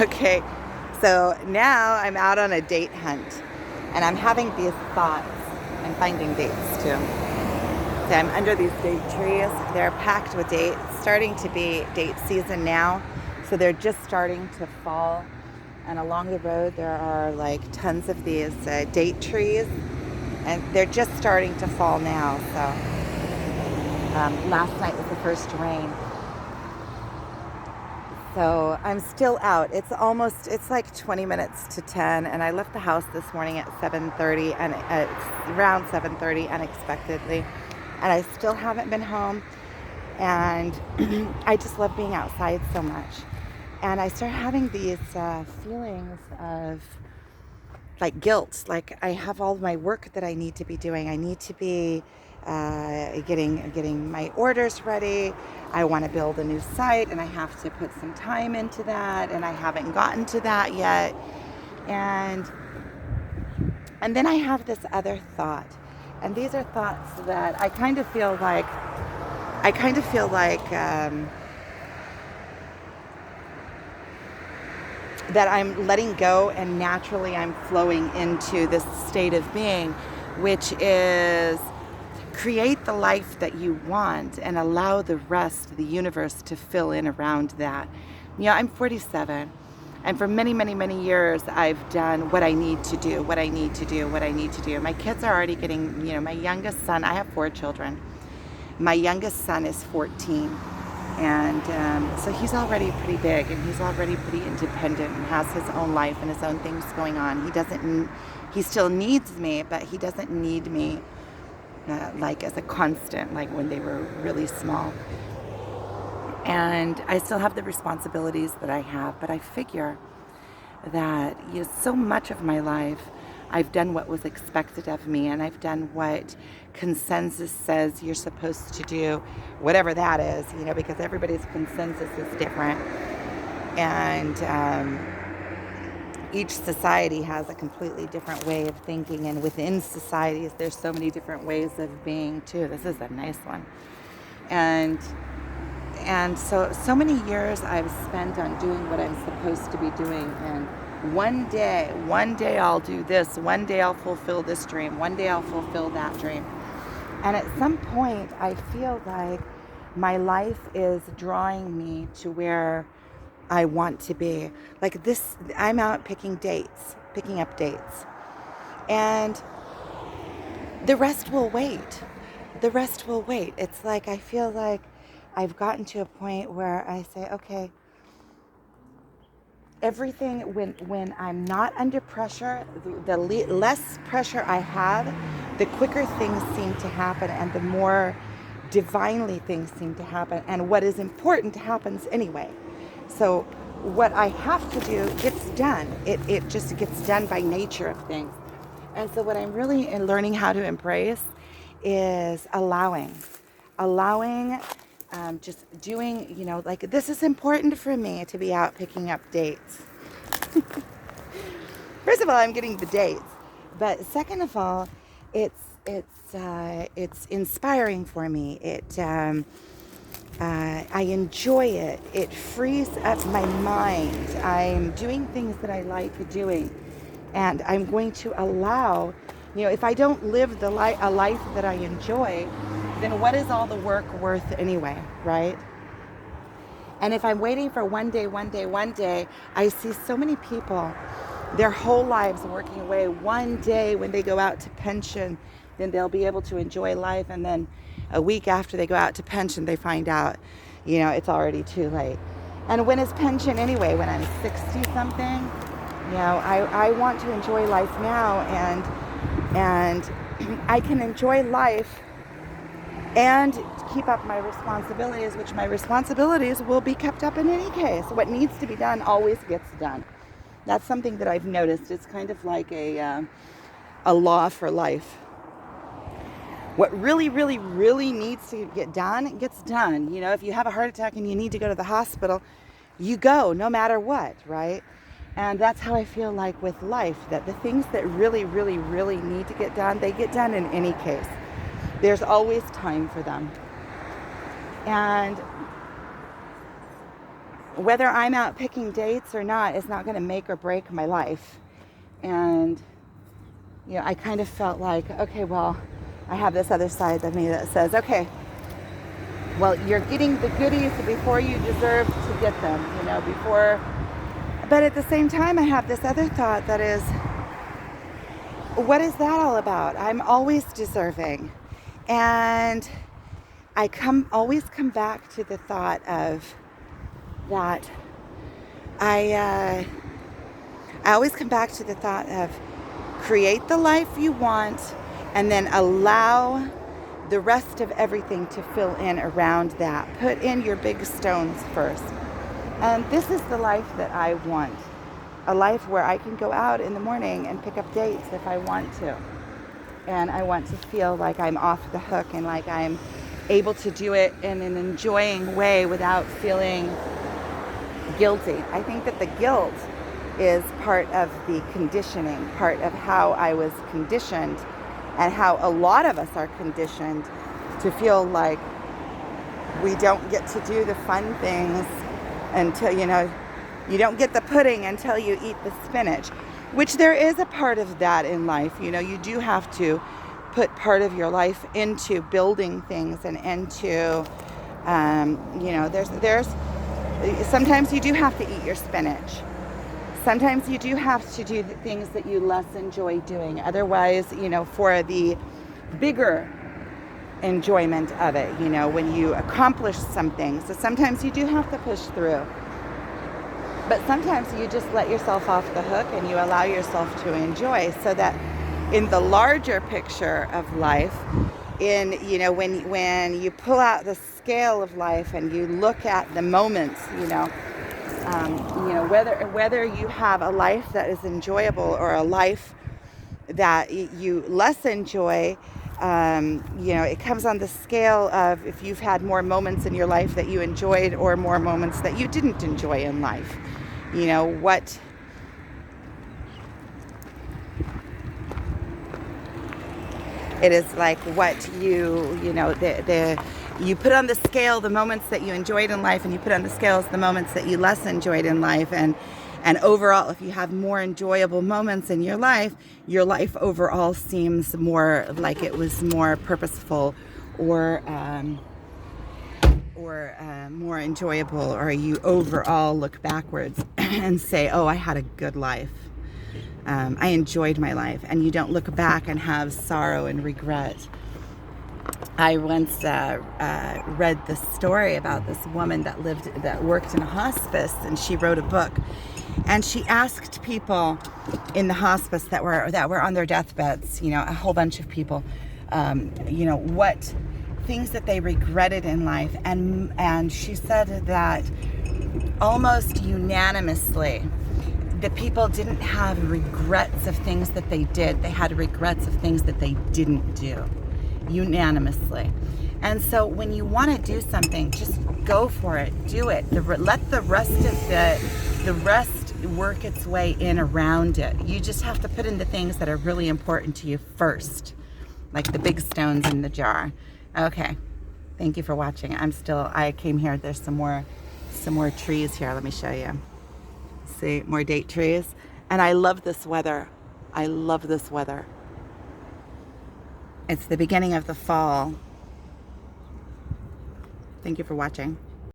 Okay, so now I'm out on a date hunt and I'm having these thoughts and finding dates too. So I'm under these date trees. They're packed with dates. It's starting to be date season now. So they're just starting to fall. And along the road there are like tons of these date trees. And they're just starting to fall now. So last night was the first rain. So I'm still out. It's like 20 minutes to 10, and I left the house this morning at 7:30, and it's around 7:30 unexpectedly, and I still haven't been home, and I just love being outside so much. And I start having these feelings of like guilt, like I have all my work that I need to be doing. I need to be getting my orders ready. I want to build a new site, and I have to put some time into that, and I haven't gotten to that yet. And then I have this other thought, and these are thoughts that I kind of feel like that I'm letting go, and naturally I'm flowing into this state of being, which is create the life that you want and allow the rest, the universe, to fill in around that. You know, I'm 47, and for many, many, many years I've done what I need to do, what I need to do, what I need to do. My kids are already getting, my youngest son, I have 4 children. My youngest son is 14. And so he's already pretty big, and he's already pretty independent and has his own life and his own things going on. He still needs me, but he doesn't need me like as a constant, like when they were really small. And I still have the responsibilities that I have, but I figure that so much of my life I've done what was expected of me, and I've done what consensus says you're supposed to do, whatever that is, because everybody's consensus is different. And each society has a completely different way of thinking, and within societies there's so many different ways of being too. This is a nice one. And so many years I've spent on doing what I'm supposed to be doing, and one day I'll do this, one day I'll fulfill this dream, one day I'll fulfill that dream. And at some point I feel like my life is drawing me to where I want to be. Like this, I'm out picking up dates. And the rest will wait. It's like I feel like I've gotten to a point where I say, okay, everything, when I'm not under pressure, the less pressure I have, the quicker things seem to happen, and the more divinely things seem to happen, and what is important happens anyway. So what I have to do gets done. It just gets done by nature of things. And so what I'm really learning how to embrace is allowing, just doing, like this is important for me to be out picking up dates. First of all, I'm getting the dates, but second of all, it's inspiring for me. I enjoy it. It frees up my mind. I'm doing things that I like doing, and I'm going to allow. If I don't live a life that I enjoy, then what is all the work worth anyway, right? And if I'm waiting for one day, I see so many people, their whole lives working away. One day when they go out to pension, then they'll be able to enjoy life. And then a week after they go out to pension, they find out, it's already too late. And when is pension anyway? When I'm 60 something? I want to enjoy life now, and I can enjoy life and keep up my responsibilities, which my responsibilities will be kept up in any case. What needs to be done always gets done. That's something that I've noticed. It's kind of like a law for life. What really, really, really needs to get done, gets done. If you have a heart attack and you need to go to the hospital, you go no matter what, right? And that's how I feel like with life, that the things that really, really, really need to get done, they get done in any case. There's always time for them. And whether I'm out picking dates or not is not going to make or break my life. And, you know, I kind of felt like, okay, well, I have this other side of me that says, okay, well, you're getting the goodies before you deserve to get them, you know, before. But at the same time, I have this other thought that is, what is that all about? I'm always deserving. And I always come back to the thought of that I always come back to the thought of create the life you want and then allow the rest of everything to fill in around that. Put in your big stones first. And this is the life that I want. A life where I can go out in the morning and pick up dates if I want to. And I want to feel like I'm off the hook and like I'm able to do it in an enjoying way without feeling guilty. I think that the guilt is part of the conditioning, part of how I was conditioned and how a lot of us are conditioned to feel like we don't get to do the fun things until, you know, you don't get the pudding until you eat the spinach, which there is a part of that in life. You know, you do have to put part of your life into building things and into, you know, there's sometimes you do have to eat your spinach. Sometimes you do have to do the things that you less enjoy doing. Otherwise, you know, for the bigger enjoyment of it, you know, when you accomplish something. So sometimes you do have to push through. But sometimes you just let yourself off the hook and you allow yourself to enjoy, so that in the larger picture of life, in, you know, when you pull out the scale of life and you look at the moments, you know, whether you have a life that is enjoyable or a life that you less enjoy, you know, it comes on the scale of if you've had more moments in your life that you enjoyed or more moments that you didn't enjoy in life. You know, what it is like what you know, you put on the scale the moments that you enjoyed in life, and you put on the scales the moments that you less enjoyed in life, and overall, if you have more enjoyable moments in your life overall seems more like it was more purposeful or more enjoyable, or you overall look backwards and say, oh, I had a good life. I enjoyed my life, and you don't look back and have sorrow and regret. I once read this story about this woman that worked in a hospice, and she wrote a book, and she asked people in the hospice that were on their deathbeds, you know, a whole bunch of people, you know, what things that they regretted in life, and she said that almost unanimously the people didn't have regrets of things that they did. They had regrets of things that they didn't do, unanimously. And so when you want to do something, just go for it, do it. Let the rest of the rest work its way in around it. You just have to put in the things that are really important to you first, like the big stones in the jar. Okay, thank you for watching. I came here, there's some more trees here. Let me show you. See, more date trees. And I love this weather. I love this weather. It's the beginning of the fall. Thank you for watching.